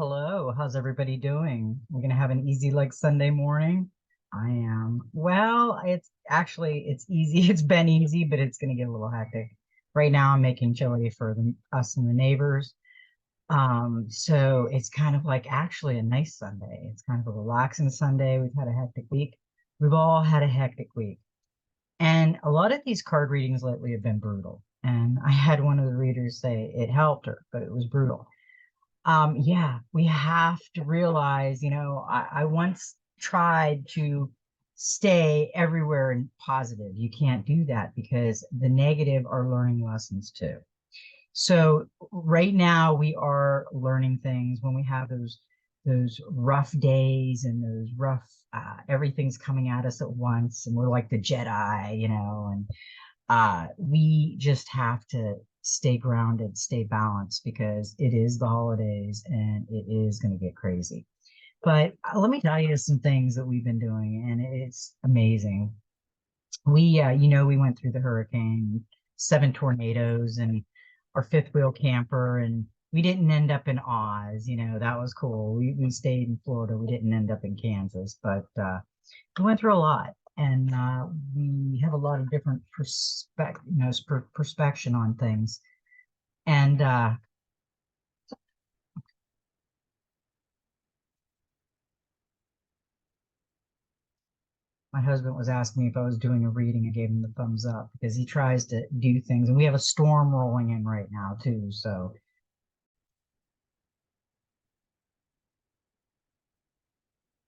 Hello, how's everybody doing? We're gonna have an easy like Sunday morning. I am. Well, it's easy. It's been easy, but it's gonna get a little hectic. Right now I'm making chili for us and the neighbors. So it's kind of like actually a nice Sunday. It's kind of a relaxing Sunday. We've had a hectic week. We've all had a hectic week. And a lot of these card readings lately have been brutal. And I had one of the readers say it helped her, but it was brutal. Yeah, we have to realize, I once tried to stay everywhere and positive. You can't do that because the negative are learning lessons too. So right now we are learning things when we have those rough days and those rough everything's coming at us at once and we're like the Jedi, and we just have to stay grounded, stay balanced because it is the holidays and it is going to get crazy. But let me tell you some things that we've been doing, and it's amazing. We went through the hurricane, 7 tornadoes, and our fifth wheel camper, and we didn't end up in Oz. That was cool. We stayed in Florida. We didn't end up in Kansas, but we went through a lot, and we have a lot of different perspection on things. And my husband was asking me if I was doing a reading. I gave him the thumbs up because he tries to do things, and we have a storm rolling in right now too.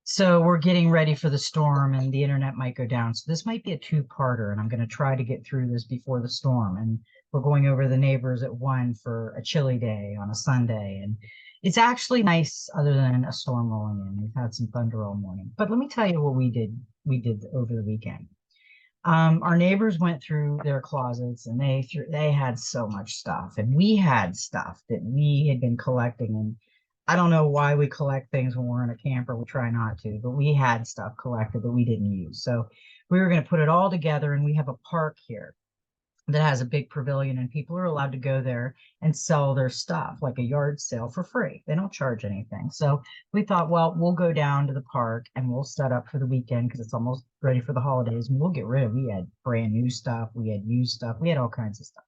So we're getting ready for the storm, and the internet might go down. So this might be a two-parter, and I'm going to try to get through this before the storm. And we're going over the neighbors at 1 for a chilly day on a Sunday, and it's actually nice other than a storm rolling in. We've had some thunder all morning. But let me tell you what we did. We did over the weekend. Our neighbors went through their closets, and they had so much stuff, and we had stuff that we had been collecting. And I don't know why we collect things when we're in a camper. We try not to, but we had stuff collected that we didn't use. So we were going to put it all together, and we have a park here that has a big pavilion, and people are allowed to go there and sell their stuff like a yard sale for free. They don't charge anything. So we thought, well, we'll go down to the park and we'll set up for the weekend because it's almost ready for the holidays, and we'll get rid of. We had brand new stuff, we had used stuff, we had all kinds of stuff.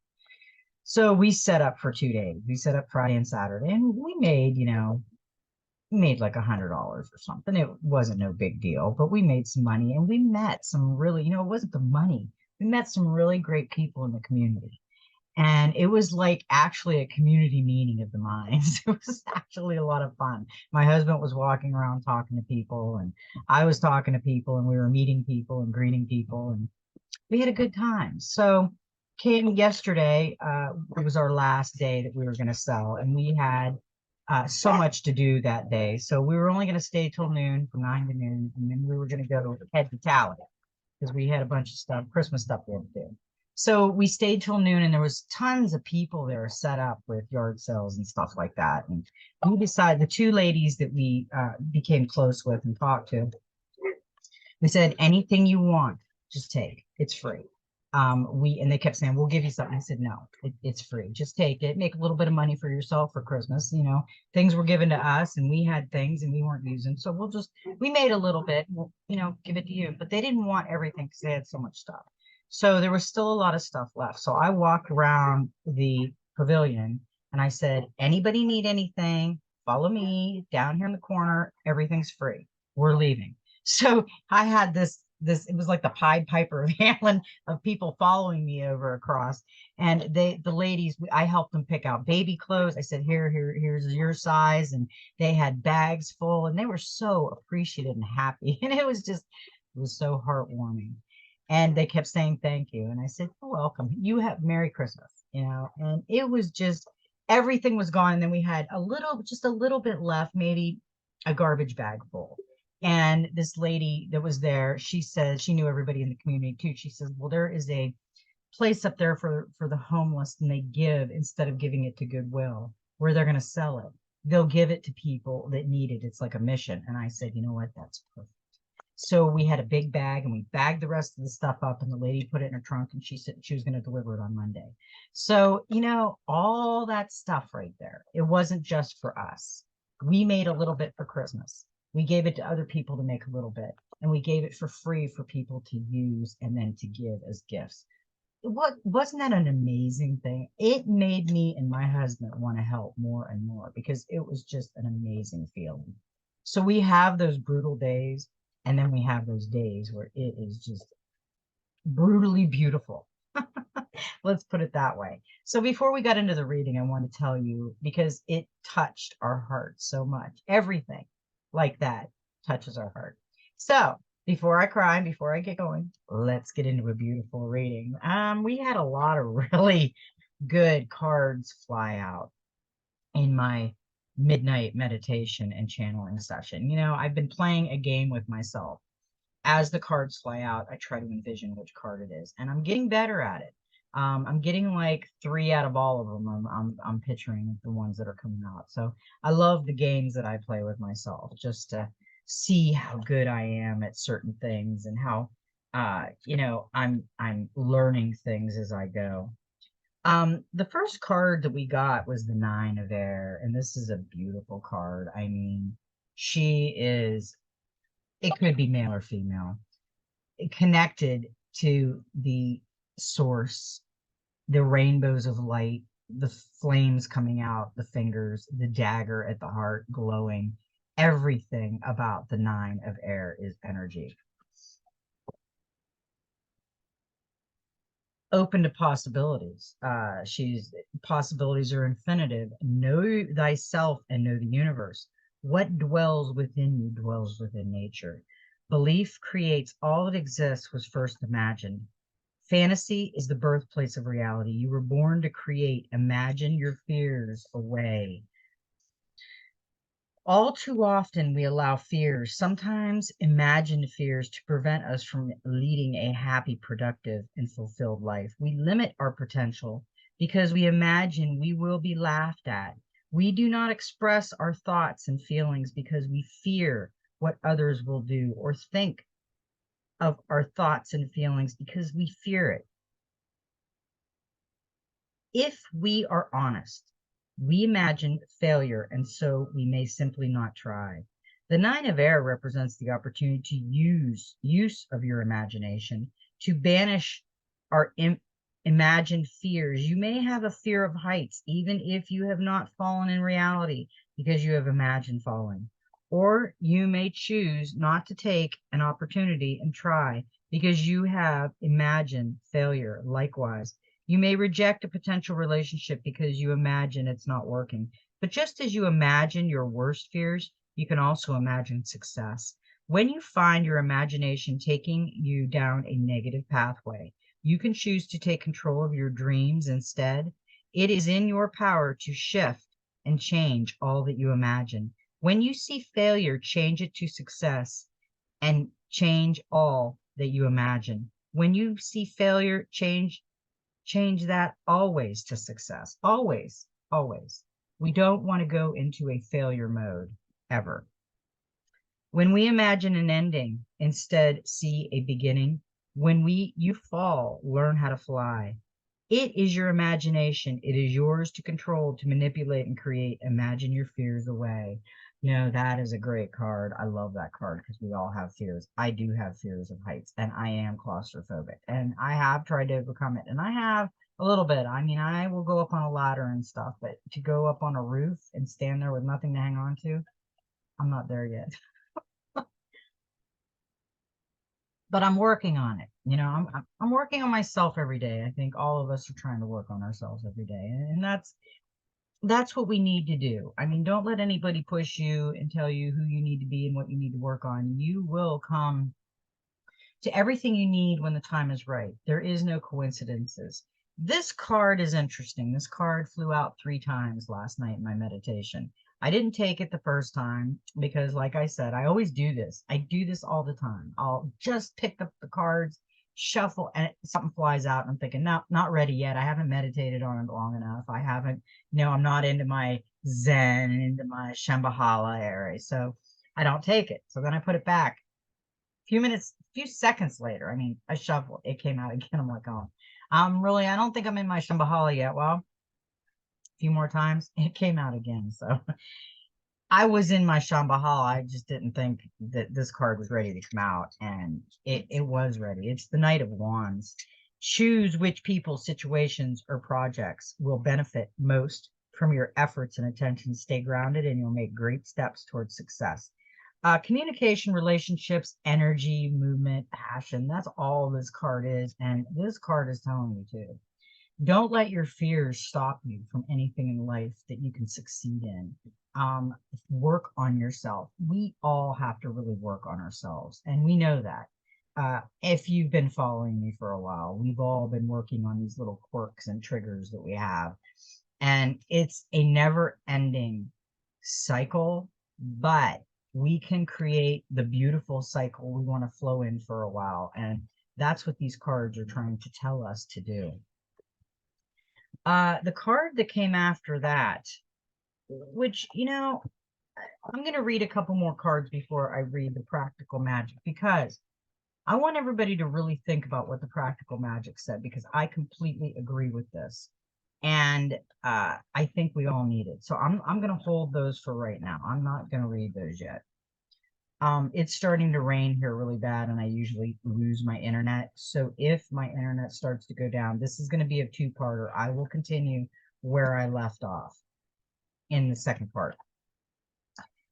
So we set up for 2 days. We set up Friday and Saturday, and we made like $100 or something. It wasn't no big deal, but we made some money, and we met some really, it wasn't the money. We met some really great people in the community. And it was like actually a community meeting of the minds. It was actually a lot of fun. My husband was walking around talking to people, and I was talking to people, and we were meeting people and greeting people, and we had a good time. So came yesterday, it was our last day that we were going to sell, and we had so much to do that day. So we were only going to stay till noon, from 9 to noon, and then we were going to go head to Tally because we had a bunch of stuff, Christmas stuff we had to do. So we stayed till noon, and there was tons of people there set up with yard sales and stuff like that. And we decided, the two ladies that we became close with and talked to, we said, anything you want, just take. It's free. And they kept saying, we'll give you something. I said, no, it's free. Just take it. Make a little bit of money for yourself for Christmas. Things were given to us, and we had things and we weren't using. So we made a little bit, we'll, give it to you. But they didn't want everything because they had so much stuff. So there was still a lot of stuff left. So I walked around the pavilion and I said, anybody need anything? Follow me down here in the corner. Everything's free. We're leaving. So I had this it was like the Pied Piper of Hamelin of people following me over across. And the ladies, I helped them pick out baby clothes. I said, here's your size. And they had bags full, and they were so appreciative and happy. And it was so heartwarming. And they kept saying thank you. And I said, you're welcome. You have Merry Christmas, and it was just everything was gone. And then we had just a little bit left, maybe a garbage bag full. And this lady that was there, she said she knew everybody in the community too. She says, well, there is a place up there for the homeless, and they give, instead of giving it to Goodwill, where they're going to sell it, they'll give it to people that need it. It's like a mission. And I said, you know what? That's perfect. So we had a big bag, and we bagged the rest of the stuff up, and the lady put it in her trunk, and she said she was going to deliver it on Monday. So, all that stuff right there, it wasn't just for us. We made a little bit for Christmas. We gave it to other people to make a little bit, and we gave it for free for people to use and then to give as gifts. Wasn't that an amazing thing? It made me and my husband want to help more and more because it was just an amazing feeling. So we have those brutal days, and then we have those days where it is just brutally beautiful. Let's put it that way. So before we got into the reading, I want to tell you because it touched our hearts so much. Everything like that touches our heart. So before I cry, before I get going, let's get into a beautiful reading. We had a lot of really good cards fly out in my midnight meditation and channeling session. You know, I've been playing a game with myself. As the cards fly out, I try to envision which card it is, and I'm getting better at it. I'm getting like three out of all of them. I'm picturing the ones that are coming out. So I love the games that I play with myself, just to see how good I am at certain things and how I'm learning things as I go. The first card that we got was the Nine of Air, and this is a beautiful card. I mean, she is, it could be male or female, connected to the source, the rainbows of light, the flames coming out, the fingers, the dagger at the heart glowing. Everything about the Nine of Air is energy. Open to possibilities. She's Possibilities are infinitive. Know thyself and know the universe. What dwells within you dwells within nature. Belief creates all that exists was first imagined. Fantasy is the birthplace of reality. You were born to create. Imagine your fears away. All too often, we allow fears, sometimes imagined fears, to prevent us from leading a happy, productive, and fulfilled life. We limit our potential because we imagine we will be laughed at. We do not express our thoughts and feelings because we fear what others will do, or think of our thoughts and feelings because we fear it. If we are honest, we imagine failure, and so we may simply not try. The Nine of Air represents the opportunity to use of your imagination to banish our imagined fears. You may have a fear of heights, even if you have not fallen in reality, because you have imagined falling. Or you may choose not to take an opportunity and try because you have imagined failure. Likewise, you may reject a potential relationship because you imagine it's not working. But just as you imagine your worst fears, you can also imagine success. When you find your imagination taking you down a negative pathway, you can choose to take control of your dreams instead. It is in your power to shift and change all that you imagine. When you see failure, change it to success and change all that you imagine. When you see failure, change that always to success. Always, always. We don't want to go into a failure mode ever. When we imagine an ending, instead see a beginning. When you fall, learn how to fly. It is your imagination. It is yours to control, to manipulate and create. Imagine your fears away. You know, that is a great card. I love that card because we all have fears. I do have fears of heights, and I am claustrophobic, and I have tried to overcome it, and I have a little bit. I mean, I will go up on a ladder and stuff, but to go up on a roof and stand there with nothing to hang on to, I'm not there yet. But I'm working on it. You know, I'm working on myself every day. I think all of us are trying to work on ourselves every day, and that's what we need to do. I mean, don't let anybody push you and tell you who you need to be and what you need to work on. You will come to everything you need when the time is right. There is no coincidences. This card is interesting. This card flew out 3 times last night in my meditation. I didn't take it the first time because, like I said, I always do this. I do this all the time. I'll just pick up the cards, shuffle, and something flies out. And I'm thinking, no, not ready yet. I haven't meditated on it long enough. I haven't, I'm not into my Zen and into my Shambhala area. So I don't take it. So then I put it back. Few seconds later, I mean, I shuffle, it came out again. I'm like, oh, I don't think I'm in my Shambhala yet. Well, a few more times, it came out again. So I was in my Shambhala. I just didn't think that this card was ready to come out, and it was ready. It's the Knight of Wands. Choose which people, situations, or projects will benefit most from your efforts and attention. Stay grounded, and you'll make great steps towards success. Communication, relationships, energy, movement, passion. That's all this card is, and this card is telling you too. Don't let your fears stop you from anything in life that you can succeed in. Work on yourself. We all have to really work on ourselves, and we know that. If you've been following me for a while, we've all been working on these little quirks and triggers that we have, and it's a never ending cycle, but we can create the beautiful cycle we want to flow in for a while. And that's what these cards are trying to tell us to do. The card that came after that, which, I'm going to read a couple more cards before I read the practical magic, because I want everybody to really think about what the practical magic said, because I completely agree with this. And I think we all need it. So I'm going to hold those for right now. I'm not going to read those yet. It's starting to rain here really bad, and I usually lose my internet. So if my internet starts to go down, this is going to be a two-parter. I will continue where I left off in the second part.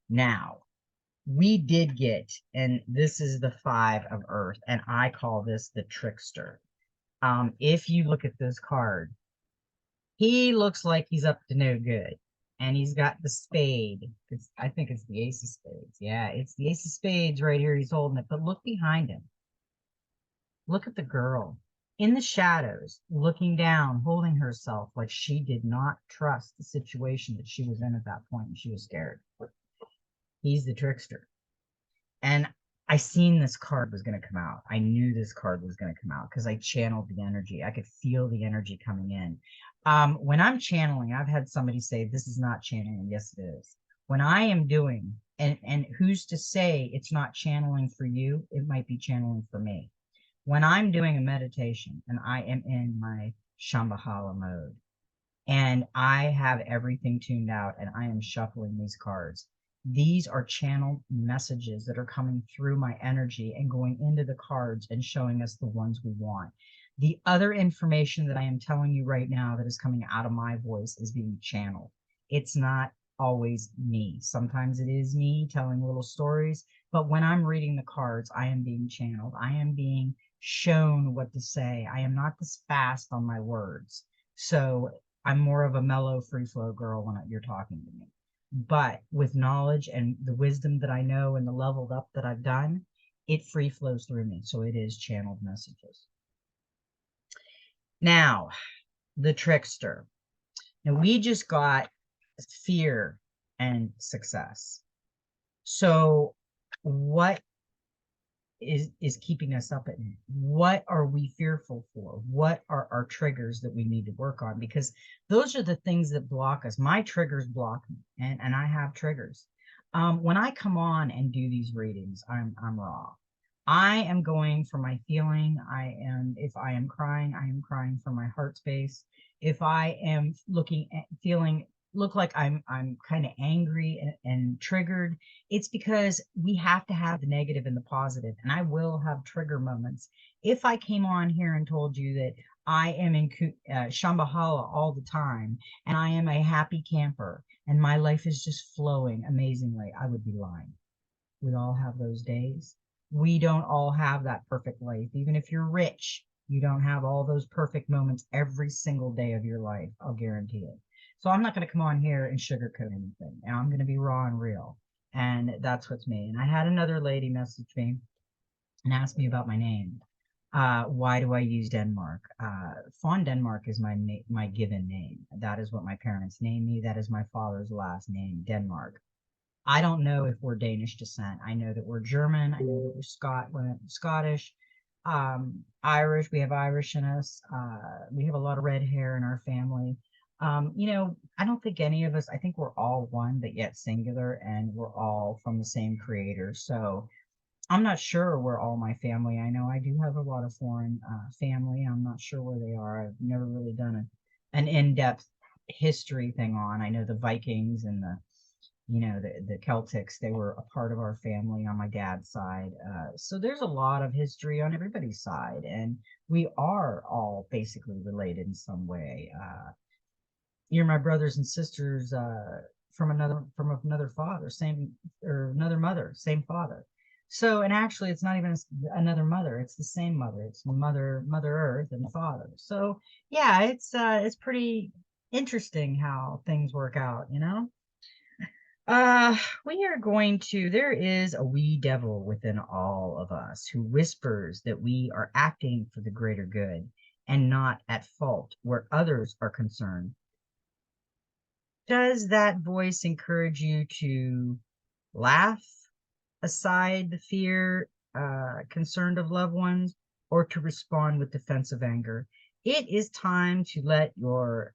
Now, we did get, and this is the Five of Earth, and I call this the trickster. If you look at this card, he looks like he's up to no good. And he's got the spade. I think it's the Ace of Spades. Yeah, it's the Ace of Spades right here. He's holding it. But look behind him. Look at the girl in the shadows, looking down, holding herself like she did not trust the situation that she was in at that point, and she was scared. He's the trickster. And I seen this card was going to come out. I knew this card was going to come out because I channeled the energy. I could feel the energy coming in. When I'm channeling, I've had somebody say, this is not channeling. Yes, it is. When I am doing, and who's to say it's not channeling for you? It might be channeling for me. When I'm doing a meditation and I am in my Shambhala mode and I have everything tuned out and I am shuffling these cards, these are channeled messages that are coming through my energy and going into the cards and showing us the ones we want. The other information that I am telling you right now that is coming out of my voice is being channeled. It's not always me. Sometimes it is me telling little stories, but when I'm reading the cards, I am being channeled. I am being shown what to say. I am not this fast on my words. So I'm more of a mellow, free flow girl when you're talking to me. But with knowledge and the wisdom that I know and the leveled up that I've done, it free flows through me. So it is channeled messages. Now, the trickster. Now, we just got fear and success. So what is keeping us up at night? What are we fearful for? What are our triggers that we need to work on? Because those are the things that block us. My triggers block me, and I have triggers. When I come on and do these readings, I'm raw. I am going for my feeling. If I am crying from my heart space. If I am look like I'm kind of angry and triggered, it's because we have to have the negative and the positive, and I will have trigger moments. If I came on here and told you that I am in Shambhala all the time and I am a happy camper and my life is just flowing amazingly, I would be lying. We all have those days. We don't all have that perfect life. Even if you're rich, you don't have all those perfect moments every single day of your life. I'll guarantee it. So I'm not going to come on here and sugarcoat anything. And I'm going to be raw and real. And that's what's me. And I had another lady message me and ask me about my name. Why do I use Denmark? Fawn Denmark is my given name. That is what my parents named me. That is my father's last name, Denmark. I don't know if we're Danish descent. I know that we're German. I know that we're Scottish, Irish. We have Irish in us. We have a lot of red hair in our family. I don't think any of us, I think we're all one, but yet singular, and we're all from the same creator. So I'm not sure where all my family, I know I do have a lot of foreign family. I'm not sure where they are. I've never really done an in-depth history thing on. I know the Vikings and the Celtics, they were a part of our family on my dad's side. So there's a lot of history on everybody's side, and we are all basically related in some way. You're my brothers and sisters from another father, same or another mother, same father. So, and actually, it's not even another mother; it's the same mother. It's Mother Earth and Father. So, yeah, it's pretty interesting how things work out. Uh, we are going to, there is a wee devil within all of us who whispers that we are acting for the greater good and not at fault where others are concerned. Does that voice encourage you to laugh aside the fear, concerned of loved ones, or to respond with defensive anger? It is time to let your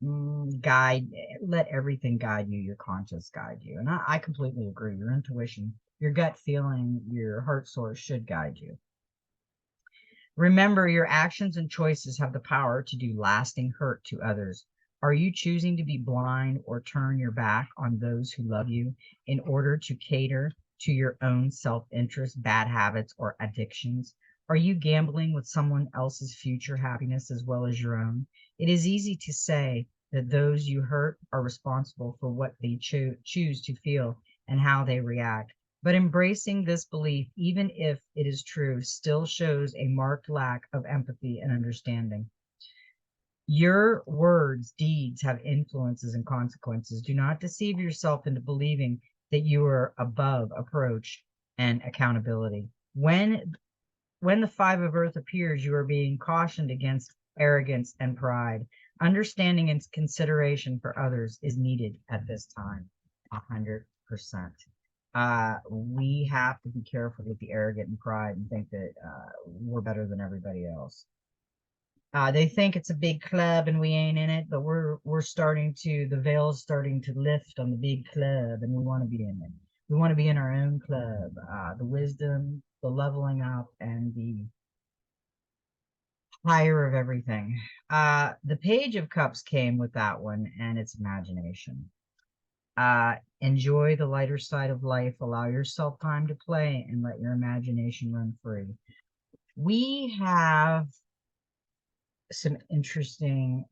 let everything guide you, your conscience guide you. And I completely agree. Your intuition, your gut feeling, your heart source should guide you. Remember, your actions and choices have the power to do lasting hurt to others. Are you choosing to be blind or turn your back on those who love you in order to cater to your own self interest, bad habits, or addictions? Are you gambling with someone else's future happiness as well as your own? It is easy to say that those you hurt are responsible for what they choose to feel and how they react. But embracing this belief, even if it is true, still shows a marked lack of empathy and understanding. Your words, deeds have influences and consequences. Do not deceive yourself into believing that you are above approach and accountability. When the five of earth appears, you are being cautioned against arrogance and pride. Understanding and consideration for others is needed at this time. 100%. We have to be careful with the arrogant and pride and think that we're better than everybody else. They think it's a big club and we ain't in it, but we're starting to the veil's starting to lift on the big club, and we want to be in it. We want to be in our own club. The wisdom, the leveling up, and the higher of everything. The Page of Cups came with that one and its imagination. Enjoy the lighter side of life. Allow yourself time to play and let your imagination run free. We have some interesting,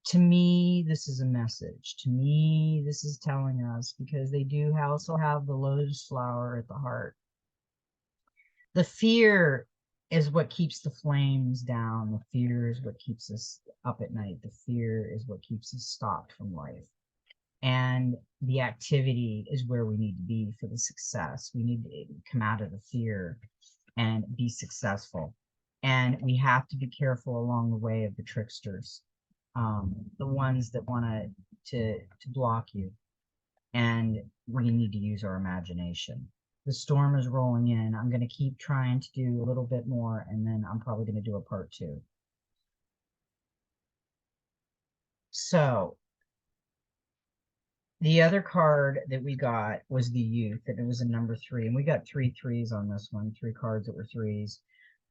to me, this is a message. To me, this is telling us because they do also have the lotus flower at the heart. The fear is what keeps the flames down. The fear is what keeps us up at night. The fear is what keeps us stopped from life. And the activity is where we need to be for the success. We need to come out of the fear and be successful. And we have to be careful along the way of the tricksters, the ones that want to block you. And we need to use our imagination. The storm is rolling in. I'm going to keep trying to do a little bit more, and then I'm probably going to do a part 2. So the other card that we got was the youth, and it was a number 3, and we got 3 threes on this one, 3 cards that were threes.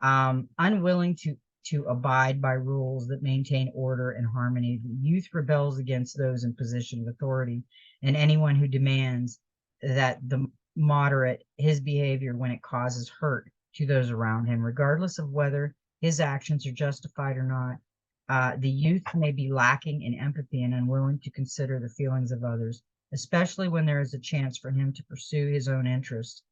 Unwilling to abide by rules that maintain order and harmony. The youth rebels against those in position of authority and anyone who demands that the moderate his behavior when it causes hurt to those around him, regardless of whether his actions are justified or not. The youth may be lacking in empathy and unwilling to consider the feelings of others, especially when there is a chance for him to pursue his own interests.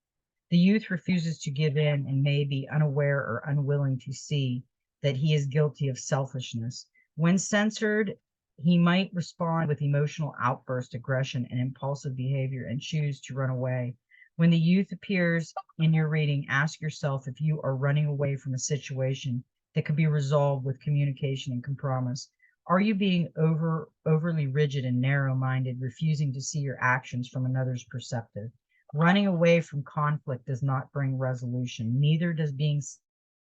The youth refuses to give in and may be unaware or unwilling to see that he is guilty of selfishness. When censored, he might respond with emotional outburst, aggression, and impulsive behavior and choose to run away. When the youth appears in your reading, ask yourself if you are running away from a situation that could be resolved with communication and compromise. Are you being overly rigid and narrow-minded, refusing to see your actions from another's perspective? Running away from conflict does not bring resolution. Neither does being